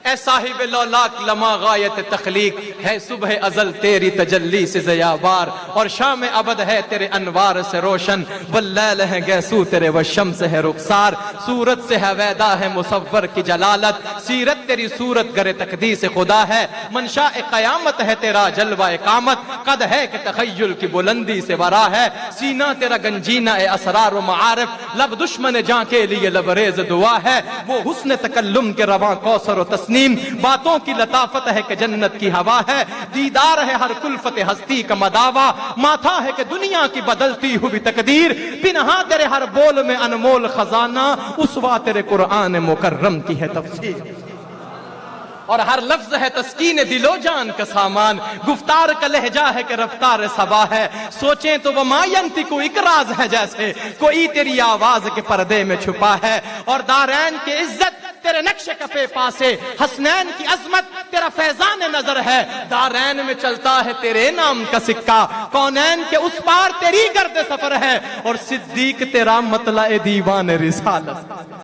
اے صاحب لولاک لما غایت تخلیق، ہے صبح ازل تیری تجلی سے ضیابار، اور شام ابد ہے تیرے انوار سے روشن، واللیل ہے گیسو تیرے والشمس ہے رخسار، صورت سے ہے ویدا ہے مصور کی جلالت، سیرت تیری صورت گر تقدیس خدا ہے، منشاء قیامت ہے تیرا جلوہ اقامت، قد ہے کہ تخیل کی بلندی سے ورا ہے، سینہ تیرا گنجینہ اے اسرار و معارف، لب دشمن جاں کے لیے لبریز دعا ہے، وہ حسن تکلم کے رواں کوثر و تسنیم، باتوں کی لطافت ہے کہ جنت کی ہوا ہے، دیدار ہے ہر کلفت ہستی کا مداوا، ماتھا ہے کہ دنیا کی بدلتی ہوئی تقدیر، پنہاں تیرے ہر بول میں انمول خزانہ، اسوا تیرے قرآن مکرم کی ہے تفسیر، اور ہر لفظ ہے تسکین دل و جان کا سامان، گفتار کا لہجہ ہے کہ رفتار صبا ہے، سوچیں تو وما ینطق اقراز ہے جیسے کوئی تیری آواز کے پردے میں چھپا ہے، اور دارین کی عزت تیرے نقش کفے پاسے، حسنین کی عظمت تیرا فیضان نظر ہے، دارین میں چلتا ہے تیرے نام کا سکہ، کونین کے اس پار تیری گرد سفر ہے، اور صدیق تیرا مطلع دیوان رسالت۔